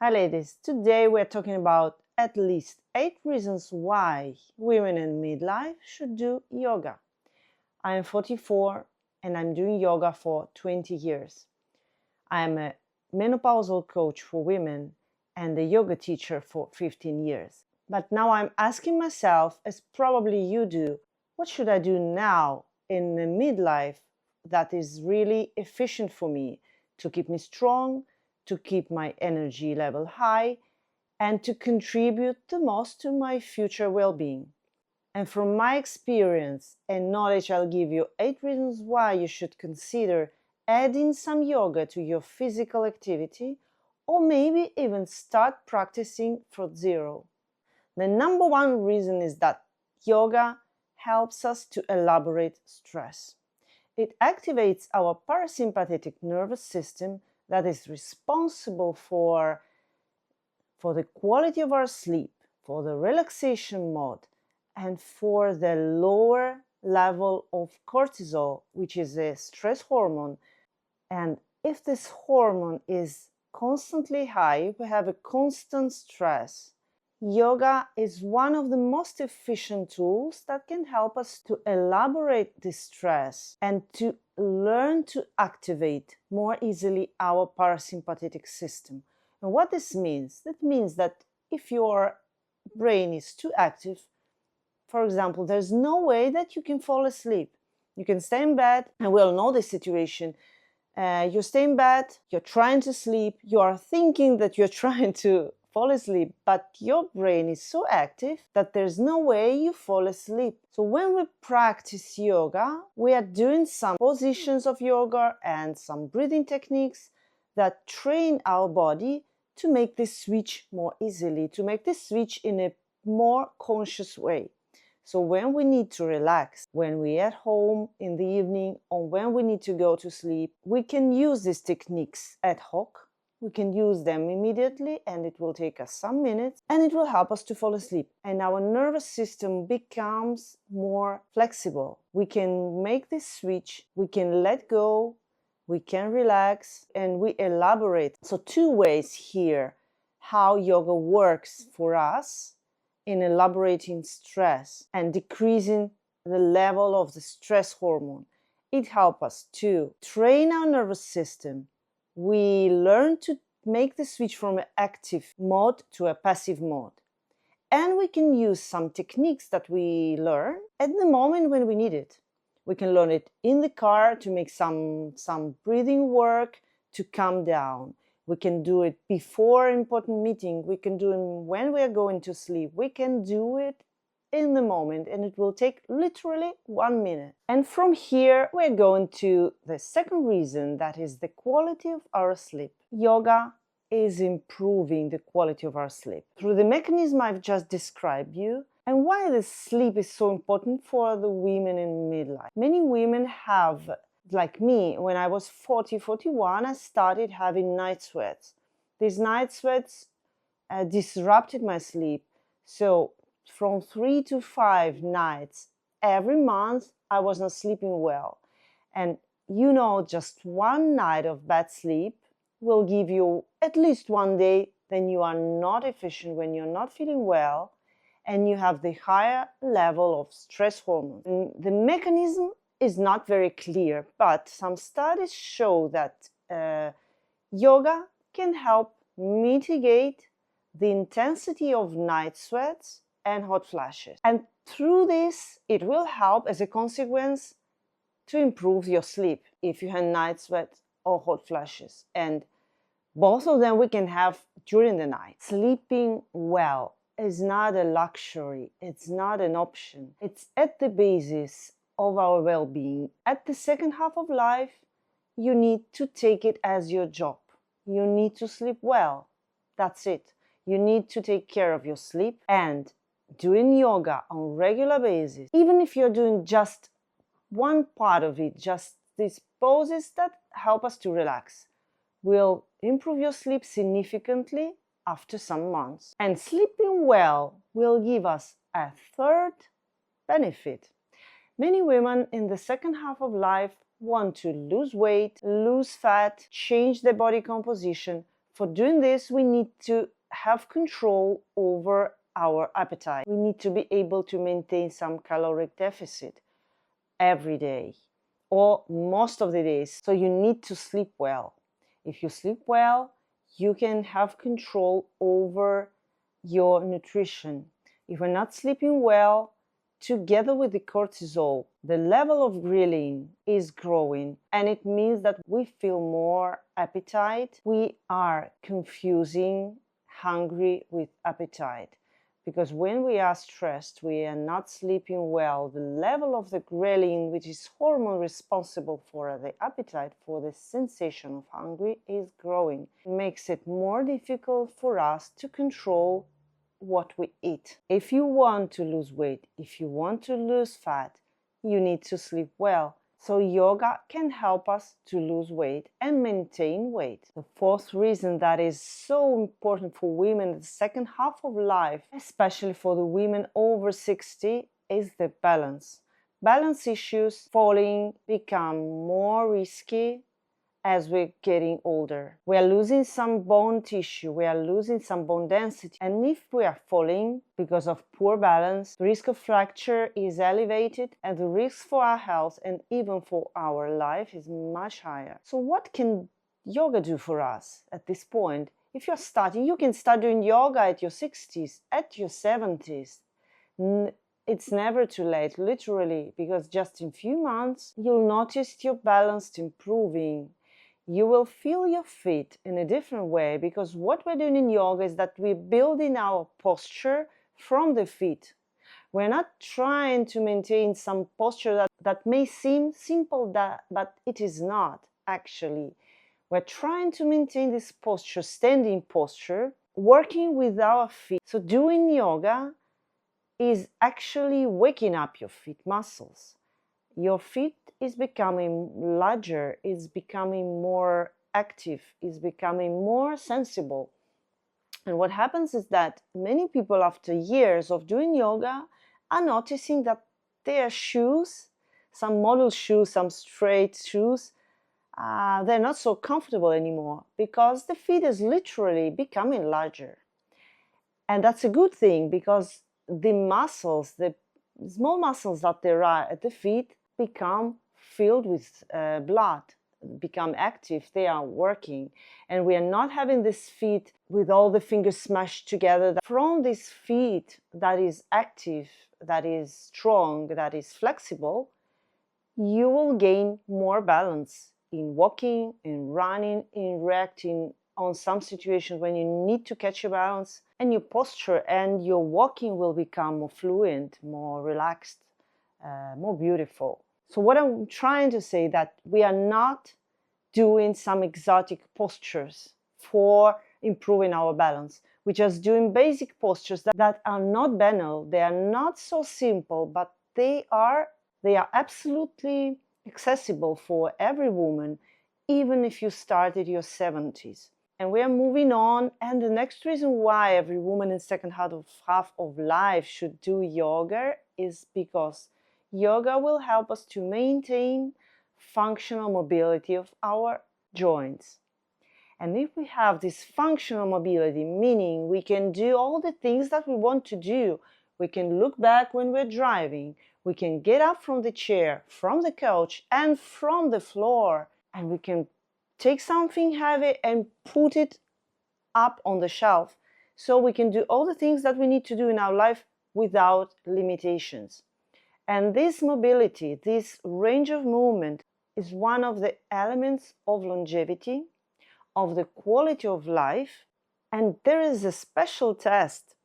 Hi ladies, today we're talking about at least 8 reasons why women in midlife should do yoga. I am 44 and I'm doing yoga for 20 years. I am a menopausal coach for women and a yoga teacher for 15 years. But now I'm asking myself, as probably you do, what should I do now in the midlife that is really efficient for me to keep me strong, to keep my energy level high, and to contribute the most to my future well-being. And from my experience and knowledge, I'll give you 8 reasons why you should consider adding some yoga to your physical activity, or maybe even start practicing from zero. The number one reason is that yoga helps us to elaborate stress. It activates our parasympathetic nervous system that is responsible for the quality of our sleep, for the relaxation mode, and for the lower level of cortisol, which is a stress hormone. And if this hormone is constantly high, we have a constant stress. Yoga is one of the most efficient tools that can help us to elaborate this stress and to learn to activate more easily our parasympathetic system. And what this means? That means that if your brain is too active, for example, there's no way that you can fall asleep. You can stay in bed, and we all know this situation. You stay in bed, you're trying to sleep, you are thinking that you're trying to fall asleep, but your brain is so active that there's no way you fall asleep. So when we practice yoga, we are doing some positions of yoga and some breathing techniques that train our body to make this switch more easily, to make this switch in a more conscious way. So when we need to relax, when we're at home in the evening, or when we need to go to sleep, we can use these techniques ad hoc. We can use them immediately, and it will take us some minutes, and it will help us to fall asleep. And our nervous system becomes more flexible. We can make this switch, we can let go, we can relax, and we elaborate. So 2 ways here how yoga works for us in elaborating stress and decreasing the level of the stress hormone. It helps us to train our nervous system. We learn to make the switch from an active mode to a passive mode. And we can use some techniques that we learn at the moment when we need it. We can learn it in the car to make some breathing work to calm down. We can do it before an important meeting. We can do it when we are going to sleep. We can do it in the moment, and it will take literally 1 minute. And from here, we're going to the second reason, that is the quality of our sleep. Yoga is improving the quality of our sleep through the mechanism I've just described you, and why the sleep is so important for the women in midlife. Many women have, like me, when I was 41, I started having night sweats. These night sweats disrupted my sleep. So from 3 to 5 nights every month, I was not sleeping well. And you know, just 1 night of bad sleep will give you at least 1 day then you are not efficient, when you're not feeling well, and you have the higher level of stress hormone. And the mechanism is not very clear, but some studies show that yoga can help mitigate the intensity of night sweats and hot flashes. And through this, it will help as a consequence to improve your sleep if you have night sweats or hot flashes. And both of them we can have during the night. Sleeping well is not a luxury, it's not an option. It's at the basis of our well-being. At the second half of life, you need to take it as your job. You need to sleep well. That's it. You need to take care of your sleep, and doing yoga on regular basis, even if you're doing just one part of it, just these poses that help us to relax, will improve your sleep significantly after some months. And sleeping well will give us a third benefit. Many women in the second half of life want to lose weight, lose fat, change their body composition For doing this, we need to have control over our appetite. We need to be able to maintain some caloric deficit every day or most of the days. So you need to sleep well. If you sleep well, you can have control over your nutrition. If we're not sleeping well, together with the cortisol, the level of ghrelin is growing, and it means that we feel more appetite. We are confusing hungry with appetite. Because when we are stressed, we are not sleeping well, the level of the ghrelin, which is hormone responsible for the appetite, for the sensation of hungry, is growing. It makes it more difficult for us to control what we eat. If you want to lose weight, if you want to lose fat, you need to sleep well. So yoga can help us to lose weight and maintain weight. The fourth reason that is so important for women in the second half of life, especially for the women over 60, is the balance. Balance issues falling become more risky as we're getting older. We are losing some bone tissue, we are losing some bone density, and if we are falling because of poor balance, the risk of fracture is elevated and the risk for our health and even for our life is much higher. So what can yoga do for us at this point? If you're starting, you can start doing yoga at your 60s, at your 70s. It's never too late, literally, because just in a few months, you'll notice your balance improving. You will feel your feet in a different way, because what we're doing in yoga is that we're building our posture from the feet. We're not trying to maintain some posture that may seem simple, but it is not actually. We're trying to maintain this posture, standing posture, working with our feet. So doing yoga is actually waking up your feet muscles. Your feet is becoming larger, is becoming more active, is becoming more sensible. And what happens is that many people after years of doing yoga are noticing that their shoes, some model shoes, some straight shoes, they're not so comfortable anymore because the feet is literally becoming larger. And that's a good thing, because the muscles, the small muscles that there are at the feet, become filled with blood, become active, they are working, and we are not having this feet with all the fingers smashed together. From this feet that is active, that is strong, that is flexible, you will gain more balance in walking, in running, in reacting on some situations when you need to catch your balance, and your posture and your walking will become more fluent, more relaxed, more beautiful. So what I'm trying to say is that we are not doing some exotic postures for improving our balance. We're just doing basic postures that are not banal, they are not so simple, but they are absolutely accessible for every woman, even if you start at your 70s. And we are moving on, and the next reason why every woman in second half of life should do yoga is because yoga will help us to maintain functional mobility of our joints. And if we have this functional mobility, meaning we can do all the things that we want to do, we can look back when we're driving, we can get up from the chair, from the couch, and from the floor, and we can take something heavy and put it up on the shelf. So we can do all the things that we need to do in our life without limitations. And this mobility, this range of movement, is one of the elements of longevity, of the quality of life. And there is a special test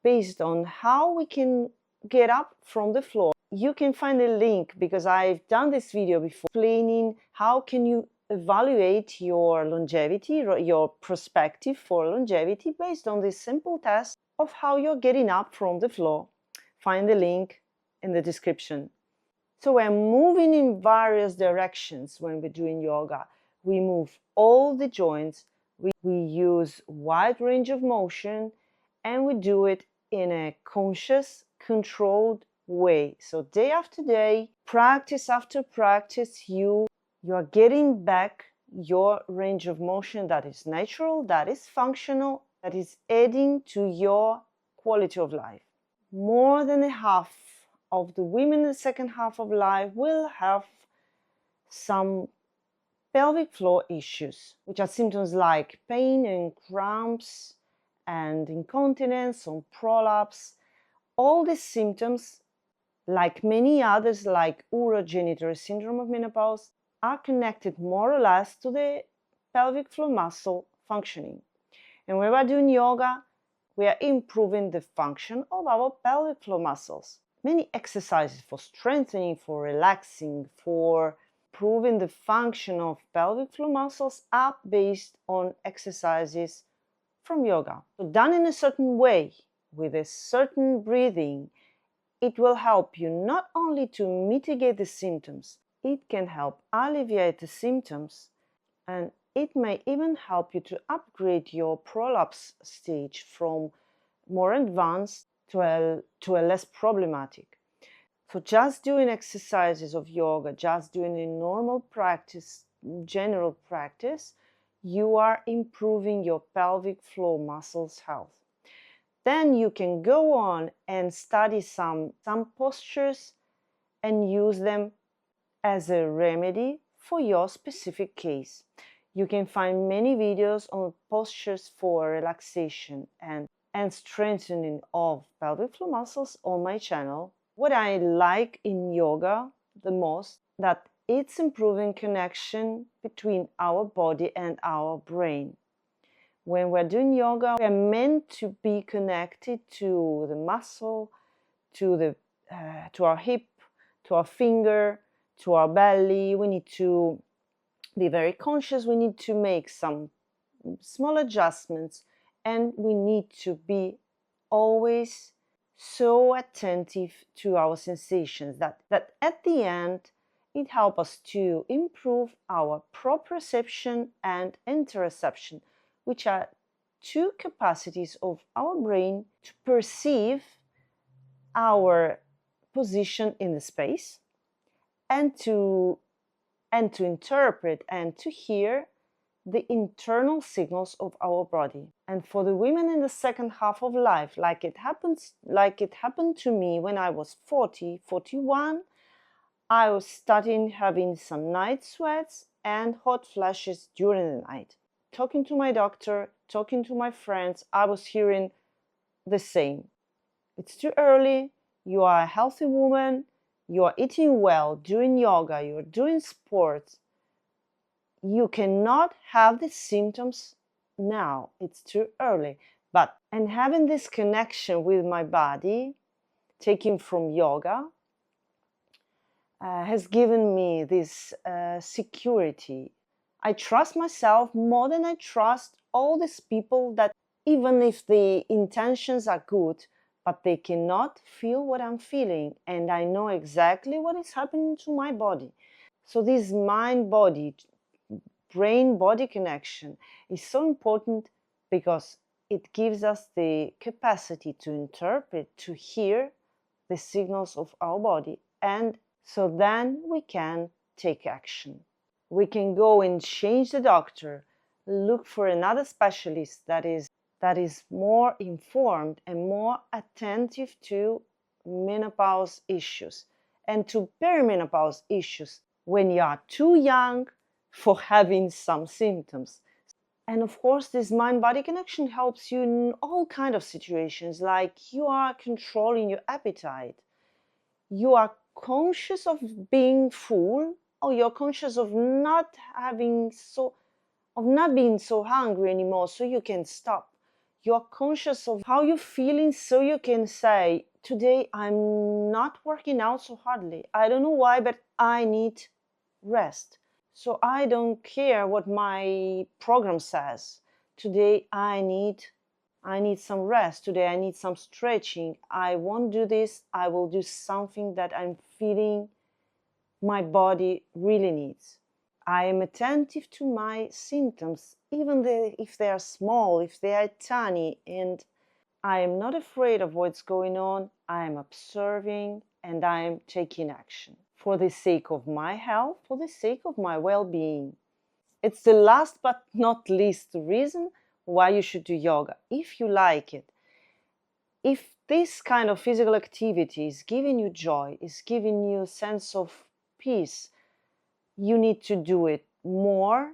based on how we can get up from the floor. You can find a link, because I've done this video before, explaining how can you evaluate your longevity, your perspective for longevity, based on this simple test of how you're getting up from the floor. Find the link in the description. So we're moving in various directions when we're doing yoga. We move all the joints, we use wide range of motion, and we do it in a conscious, controlled way. So day after day, practice after practice, you are getting back your range of motion that is natural, that is functional, that is adding to your quality of life. More than half of the women in the second half of life will have some pelvic floor issues, which are symptoms like pain and cramps and incontinence or prolapse. All these symptoms, like many others like urogenital syndrome of menopause, are connected more or less to the pelvic floor muscle functioning. And when we're doing yoga, we are improving the function of our pelvic floor muscles. Many exercises for strengthening, for relaxing, for improving the function of pelvic floor muscles are based on exercises from yoga. So done in a certain way, with a certain breathing, it will help you not only to mitigate the symptoms, it can help alleviate the symptoms, and it may even help you to upgrade your prolapse stage from more advanced to a less problematic. So just doing exercises of yoga, just doing a normal practice, general practice, you are improving your pelvic floor muscles health. Then you can go on and study some postures and use them as a remedy for your specific case. You can find many videos on postures for relaxation and strengthening of pelvic floor muscles on my channel. What I like in yoga the most, that it's improving connection between our body and our brain. When we're doing yoga, we're meant to be connected to the muscle, to our hip, to our finger, to our belly. We need to be very conscious. We need to make some small adjustments, and we need to be always so attentive to our sensations that at the end it helps us to improve our proprioception and interoception, which are two capacities of our brain to perceive our position in the space and to interpret and to hear the internal signals of our body. And for the women in the second half of life, like it happened to me when I was 41, I was starting having some night sweats and hot flashes during the night. Talking to my doctor, talking to my friends, I was hearing the same. It's too early, you are a healthy woman, you are eating well, doing yoga, you're doing sports. You cannot have the symptoms now, it's too early. And having this connection with my body, taken from yoga, has given me this security. I trust myself more than I trust all these people that, even if the intentions are good, but they cannot feel what I'm feeling, and I know exactly what is happening to my body. So this mind-body, brain-body connection is so important because it gives us the capacity to interpret, to hear the signals of our body, and so then we can take action. We can go and change the doctor, look for another specialist that is more informed and more attentive to menopause issues and to perimenopause issues when you are too young for having some symptoms. And of course, this mind-body connection helps you in all kinds of situations, like you are controlling your appetite, you are conscious of being full, or you're conscious of not being so hungry anymore, so you can stop. You're conscious of how you're feeling, so you can say, today I'm not working out so hardly. I don't know why, but I need rest. So I don't care what my program says. Today I need some rest. Today I need some stretching. I won't do this. I will do something that I'm feeling my body really needs. I am attentive to my symptoms, even if they are small, if they are tiny, and I am not afraid of what's going on. I am observing and I am taking action for the sake of my health, for the sake of my well-being. It's the last but not least reason why you should do yoga, if you like it. If this kind of physical activity is giving you joy, is giving you a sense of peace, you need to do it more,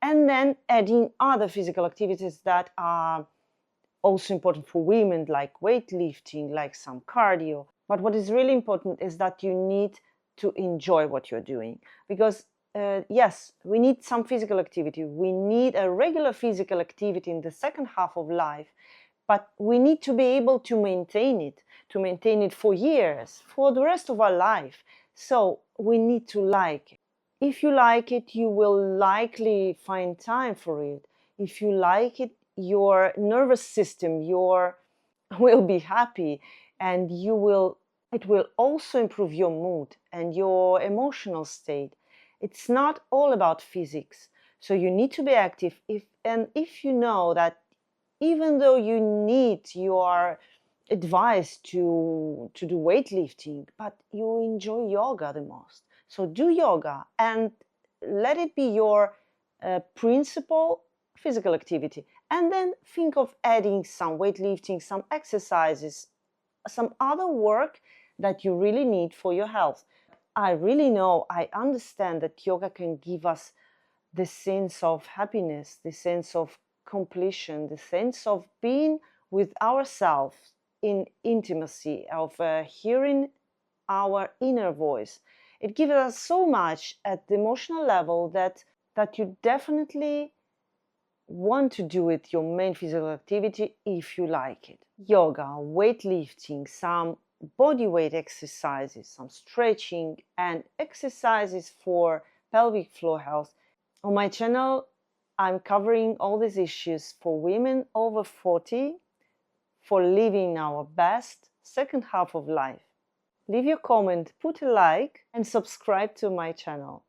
and then adding other physical activities that are also important for women, like weightlifting, like some cardio. But what is really important is that you need to enjoy what you're doing, because yes, we need some physical activity. We need a regular physical activity in the second half of life, but we need to be able to maintain it for years, for the rest of our life. So we need to like it. If you like it, you will likely find time for it. If you like it, your nervous system will be happy, and it will also improve your mood and your emotional state. It's not all about physics. So you need to be active. If you know that even though you are advised to do weightlifting, but you enjoy yoga the most, so do yoga and let it be your principal physical activity. And then think of adding some weightlifting, some exercises, some other work that you really need for your health. I understand that yoga can give us the sense of happiness, the sense of completion, the sense of being with ourselves in intimacy, of hearing our inner voice. It gives us so much at the emotional level that you definitely want to do it your main physical activity if you like it. Yoga, weightlifting, some body weight exercises, some stretching, and exercises for pelvic floor health. On my channel, I'm covering all these issues for women over 40 for living our best second half of life. Leave your comment, put a like, and subscribe to my channel.